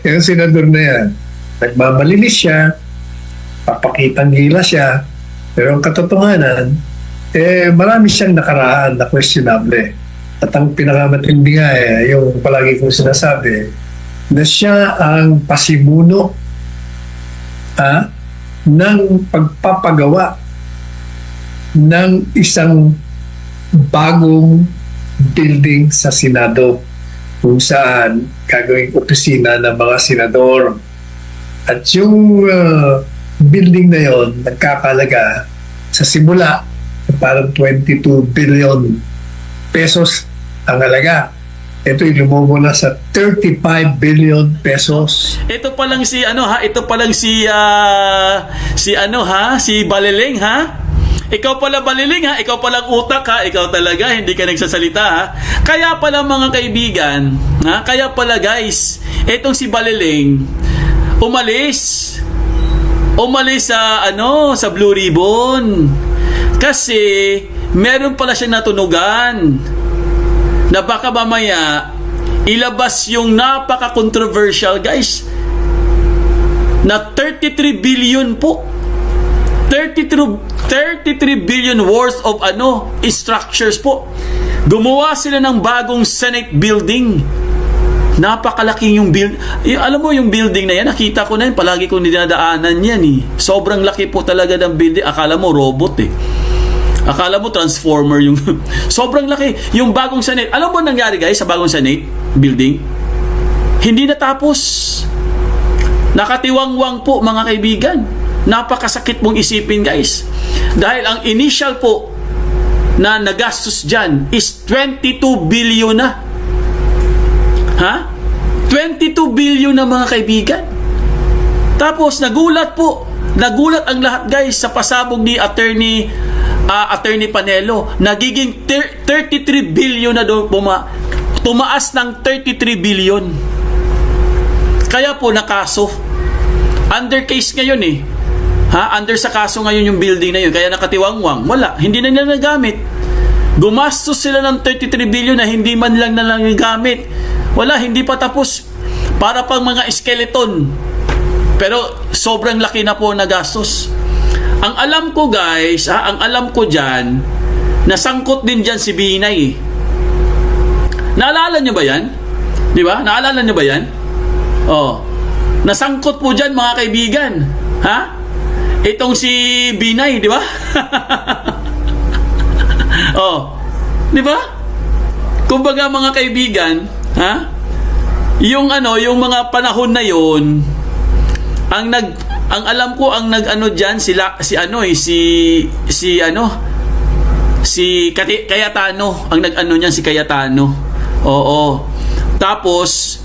Yung senador na yan, nagmamalinis siya, papakitang gila siya, pero ang katotohanan, marami siyang nakaraan na questionable. At ang pinakamatindi nga yung palagi kong sinasabi, na siya ang pasimuno ng pagpapagawa ng isang bagong building sa Senado kung saan gagawing opisina ng mga senador. At yung building na yon nagkakalaga sa simula parang 22 billion pesos ang halaga. Ito'y lumobo na sa 35 billion pesos. Ito pa lang si ito pa lang si si Baliling Ikaw pala Baliling ikaw palang utak ikaw talaga hindi ka nagsasalita Kaya pala mga kaibigan, kaya pala guys, etong si Baliling umalis sa Blue Ribbon kasi meron pala siyang natunugan na baka mamaya ilabas yung napaka-controversial guys na 33 billion po 33 billion worth of structures po. Gumawa sila ng bagong Senate building. Napakalaking yung alam mo yung building na yan, nakita ko na yun, palagi kong dinadaanan yan Sobrang laki po talaga ng building. Akala mo robot Akala mo transformer yung sobrang laki. Yung bagong Senate. Alam mo nangyari guys sa bagong Senate building? Hindi natapos. Nakatiwangwang po mga kaibigan. Napakasakit mong isipin guys. Dahil ang initial po na nagastos dyan is 22 billion na. 22 billion na mga kaibigan. Tapos nagulat ang lahat guys sa pasabog ni Attorney Panelo. Nagiging 33 billion na doon tumaas ng 33 billion. Kaya po nakaso. Under case ngayon under sa kaso ngayon yung building na yun. Kaya nakatiwangwang. Wala. Hindi na nila nagamit. Gumastos sila ng 33 billion na hindi man lang na nagamit. Wala. Hindi pa tapos. Para pang mga skeleton. Pero sobrang laki na po nagastos. Ang alam ko guys, ang alam ko dyan, nasangkot din dyan si Binay Naalala nyo ba yan? Di ba? Naalala nyo ba yan? Nasangkot po dyan mga kaibigan. Itong si Binay, di ba? Di ba? Kumbaga mga kaibigan, yung mga panahon na yon, ang alam ko ang diyan si Cayetano, ang niyan si Cayetano. Tapos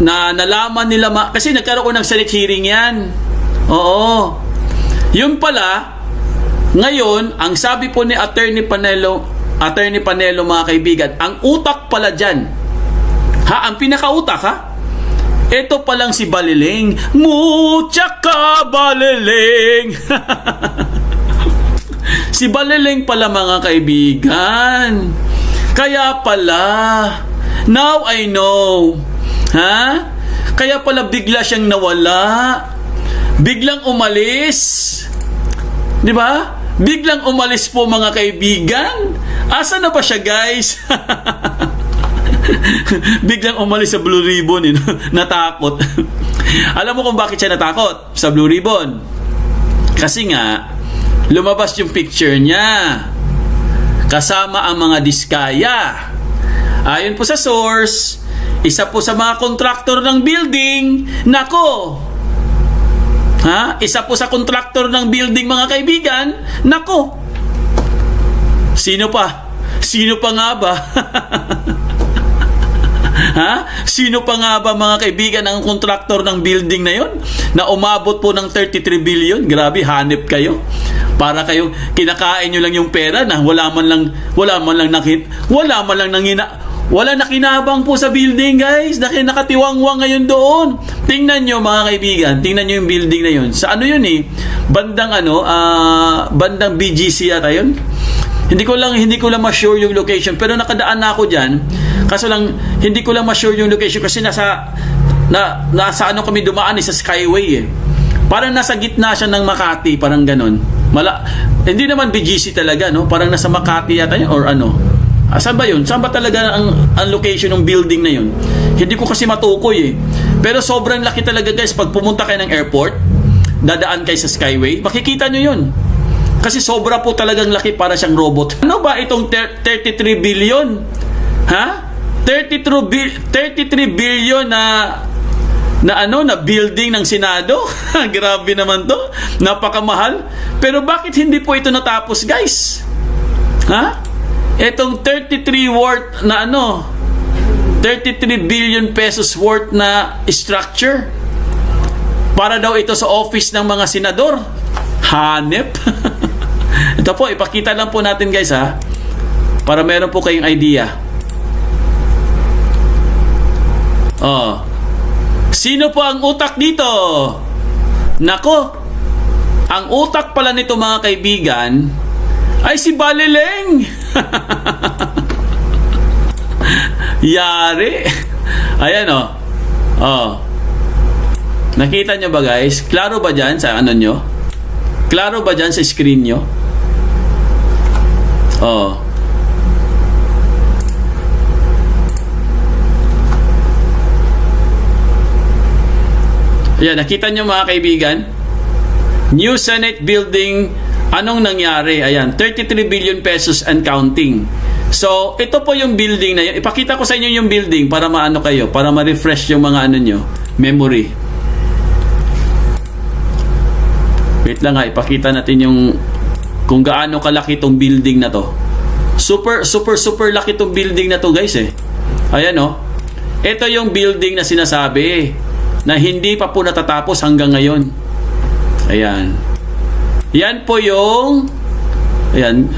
nalaman nila kasi nagkaroon ng Senate hearing yan. Yun pala, ngayon, ang sabi po ni Attorney Panelo mga kaibigan, ang utak pala dyan, ang pinakautak ito palang si Baliling. Mucha ka Baliling. Si Baliling pala mga kaibigan. Kaya pala, now I know. Kaya pala bigla siyang nawala. Biglang umalis. Di ba? Biglang umalis po mga kaibigan. Asa na ba siya guys? Biglang umalis sa Blue Ribbon Natakot. Alam mo kung bakit siya natakot sa Blue Ribbon? Kasi nga lumabas yung picture niya kasama ang mga diskaya. Ayon po sa source, isa po sa mga kontraktor ng building. Nako, isa po sa kontraktor ng building mga kaibigan. Nako, sino pa nga ba? Sino pa nga ba mga kaibigan ang kontraktor ng building na yon na umabot po ng 33 billion? Grabe, hanip kayo. Para kayo kinakain nyo lang yung pera na wala man lang nakinabang po sa building guys. Nakatiwangwang ngayon doon. Tingnan nyo mga kaibigan, tingnan nyo yung building na yun. Sa yun bandang BGC ata yun. Hindi ko lang ma-sure yung location, pero nakadaan na ako diyan. Kaso lang hindi ko lang ma-sure yung location kasi nasa nasa ano kami dumaan sa Skyway eh. Parang nasa gitna siya ng Makati, parang ganon. Hindi naman BGC talaga, no? Parang nasa Makati yata yun, or ano. Saan ba yun? Saan ba talaga ang location ng building na yun? Hindi ko kasi matukoy eh. Pero sobrang laki talaga guys. Pag pumunta kayo ng airport, dadaan kayo sa Skyway, makikita nyo yun. Kasi sobra po talagang laki, para siyang robot. Ano ba itong 33 billion? Ha? 33 billion na building ng Senado? Grabe naman to. Napakamahal. Pero bakit hindi po ito natapos guys? Ha? Itong 33 billion pesos worth na structure, para daw ito sa office ng mga senador. Hanep. Ito po, ipakita lang po natin guys ha, para meron po kayong idea. Sino po ang utak dito? Nako, ang utak pala nito mga kaibigan ay si Balileng. Yari. Ayan nakita nyo ba guys? Klaro ba dyan sa ano nyo? Klaro ba dyan sa screen nyo? Ayan, nakita nyo mga kaibigan? New Senate Building. Anong nangyari? Ayan, 33 billion pesos and counting. So, ito po yung building na yun. Ipakita ko sa inyo yung building para maano kayo, para ma-refresh yung mga ano nyo, memory. Wait lang ha, ipakita natin yung kung gaano kalaki itong building na to. Super laki itong building na to guys eh. Ayan ito yung building na sinasabi na hindi pa po natatapos hanggang ngayon. Ayan. Yan po yung ayan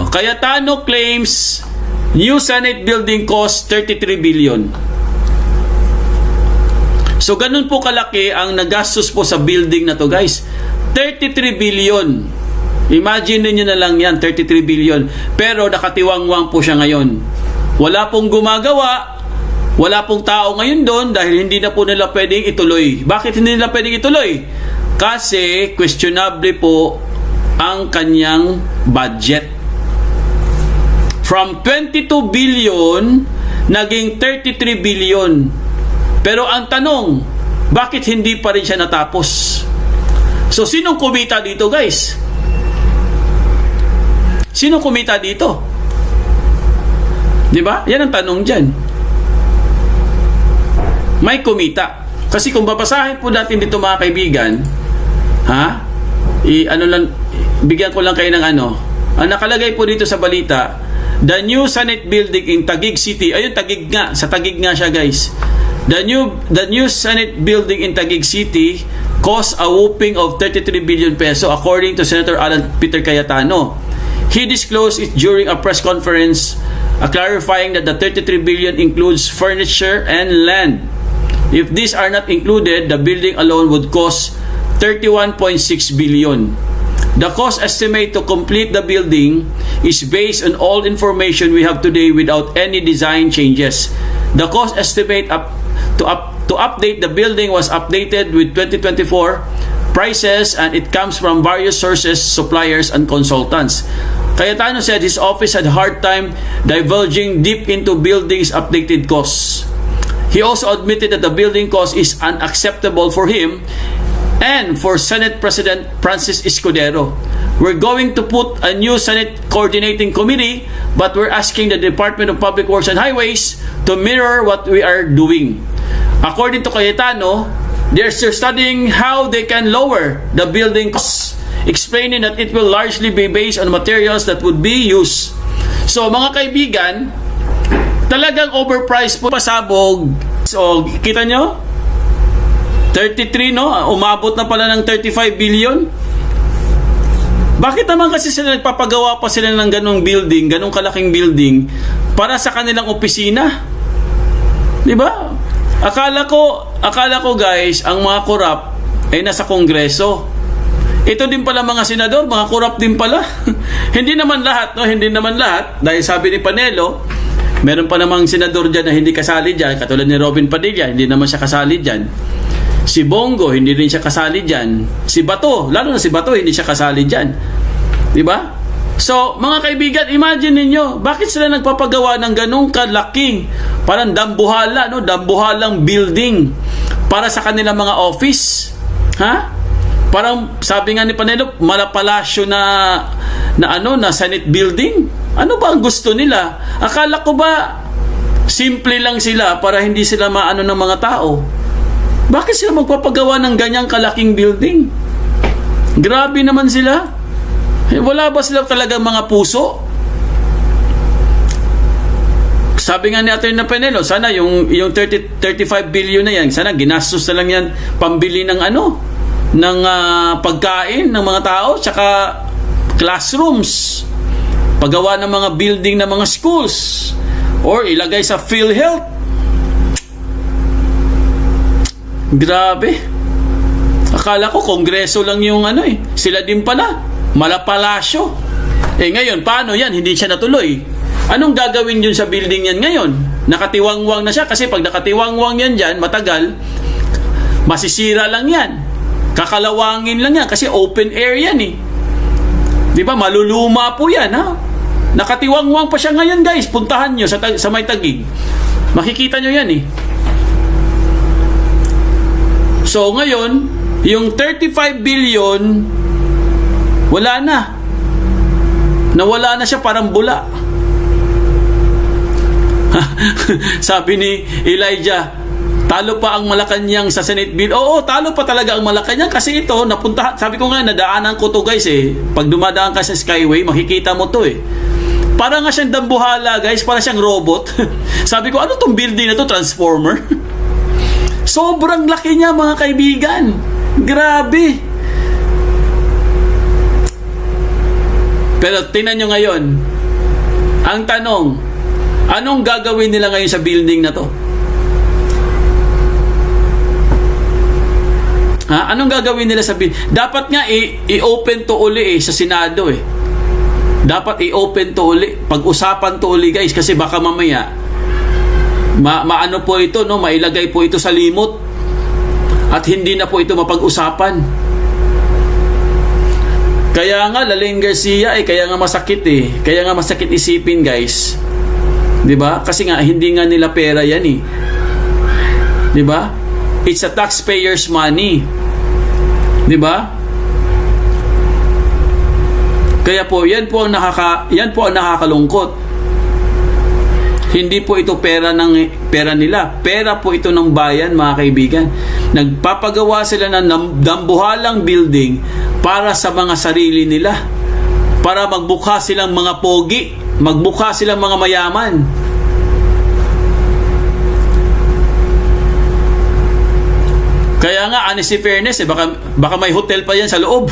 Cayetano claims new Senate building cost 33 billion. So ganun po kalaki ang nagastos po sa building na to guys. 33 billion. Imagine niyo na lang yan, 33 billion. Pero nakatiwangwang po siya ngayon. Wala pong gumagawa, wala pong tao ngayon doon dahil hindi na po nila pwedeng ituloy. Bakit hindi nila pwedeng ituloy? Kasi questionable po ang kanyang budget. From 22 billion, naging 33 billion. Pero ang tanong, bakit hindi pa rin siya natapos? So, sinong kumita dito, guys? Sinong kumita dito? Di ba? Yan ang tanong dyan. May kumita. Kasi kung babasahin po natin dito mga kaibigan, bigyan ko lang kayo ng ang nakalagay po dito sa balita, the new Senate building in Taguig City. Ayun, Taguig nga. Sa Taguig nga siya, guys. The new Senate building in Taguig City cost a whopping of 33 billion peso according to Senator Alan Peter Cayetano. He disclosed it during a press conference clarifying that the 33 billion includes furniture and land. If these are not included, the building alone would cost 31.6 billion. The cost estimate to complete the building is based on all information we have today without any design changes. The cost estimate to update the building was updated with 2024 prices, and it comes from various sources, suppliers, and consultants. Cayetano said his office had a hard time divulging deep into building's updated costs. He also admitted that the building cost is unacceptable for him and for Senate President Francis Escudero. We're going to put a new Senate coordinating committee, but we're asking the Department of Public Works and Highways to mirror what we are doing. According to Cayetano, they're still studying how they can lower the building costs, explaining that it will largely be based on materials that would be used. So mga kaibigan, talagang overpriced po pasabog. So kita nyo? 33 umabot na pala ng 35 billion. Bakit naman kasi sila nagpapagawa pa sila ng ganong building, ganong kalaking building para sa kanilang opisina? 'Di ba? Akala ko guys, ang mga korap ay nasa Kongreso. Ito din pala mga senador, mga korap din pala. Hindi naman lahat, hindi naman lahat, dahil sabi ni Panelo, Meron pa namang senador dyan na hindi kasali dyan, katulad ni Robin Padilla, hindi naman siya kasali dyan. Si Bongo, hindi rin siya kasali dyan. Si Bato, lalo na si Bato, hindi siya kasali dyan. Diba? So, mga kaibigan, imagine ninyo, bakit sila nagpapagawa ng ganong kalaking, parang dambuhala, no? Dambuhalang building para sa kanilang mga office? Ha? Parang, sabi nga ni Panelo, malapalasyo na Senate building. Ano ba ang gusto nila? Akala ko ba simple lang sila para hindi sila maano ng mga tao? Bakit sila magpapagawa ng ganyang kalaking building? Grabe naman sila. Wala ba sila talagang mga puso? Sabi nga ni Atty. Panelo, sana yung 35 billion na yan, sana ginastos na lang yan pambili ng ng pagkain ng mga tao, tsaka classrooms, paggawa ng mga building ng mga schools, or ilagay sa PhilHealth. Grabe. Akala ko kongreso lang yung sila din pala, malapalasyo. Ngayon, paano yan? Hindi siya natuloy. Anong gagawin yun sa building yan ngayon? Nakatiwangwang na siya, kasi pag nakatiwangwang yan dyan, matagal, masisira lang yan. Kakalawangin lang yan, kasi open air yan eh. Diba? Maluluma po yan, ha? Nakatiwangwang pa siya ngayon, guys. Puntahan nyo sa may Taguig. Makikita nyo yan eh. So, ngayon, yung 35 billion, wala na. Nawala na siya, parang bula. Sabi ni Elijah, talo pa ang Malacanang sa Senate bill. Oo, talo pa talaga ang Malacanang, kasi ito, napuntahan. Sabi ko nga, nadaanan ko to, guys eh. Pag dumadaan ka sa Skyway, makikita mo to eh. Para nga siyang dambuhala, guys. Para siyang robot. Sabi ko, ano tong building na to? Transformer? Sobrang laki niya, mga kaibigan. Grabe. Pero tingnan nyo ngayon, ang tanong, anong gagawin nila ngayon sa building na to? Ha? Anong gagawin nila sa building? Dapat nga i-open to uli sa Senado eh. Dapat i-open to uli. Pag-usapan to uli, guys, kasi baka mamaya maano po ito, no? Mailagay po ito sa limot at hindi na po ito mapag-usapan. Kaya nga Laling Garcia kaya nga masakit eh. Kaya nga masakit isipin, guys. 'Di ba? Kasi nga hindi nga nila pera 'yan eh. 'Di ba? It's a taxpayers' money. 'Di ba? Kaya po, yan po ang nakakalungkot. Hindi po ito pera nila. Pera po ito ng bayan, mga kaibigan. Nagpapagawa sila ng dambuhalang building para sa mga sarili nila. Para magbuka silang mga pogi, magbuka silang mga mayaman. Kaya nga, honest fairness, baka may hotel pa yan sa loob.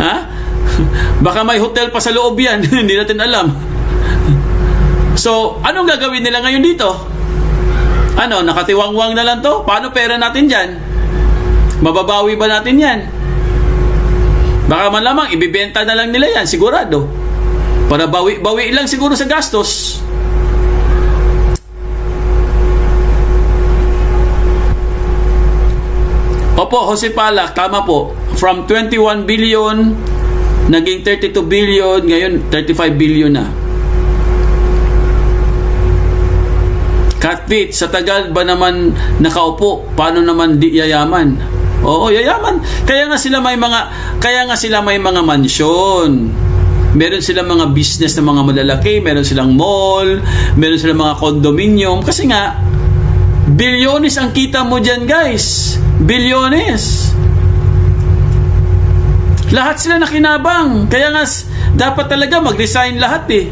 Ha? Baka may hotel pa sa loob yan. Hindi natin alam. So, anong gagawin nila ngayon dito? Nakatiwangwang na lang to? Paano pera natin dyan? Mababawi ba natin yan? Baka malamang ibibenta na lang nila yan, sigurado. Para bawi lang siguro sa gastos. Opo, Jose Palak, tama po. From 21 billion, naging 32 billion, ngayon 35 billion na. Katpit, sa tagal ba naman nakaupo? Paano naman di yayaman? Oo, yayaman. Kaya nga sila may mga mansyon. Meron silang mga business na mga malalaki, meron silang mall, meron silang mga condominium. Kasi nga, bilyones ang kita mo dyan, guys. Bilyones. Lahat sila nakinabang. Kaya nga, dapat talaga mag-resign lahat eh.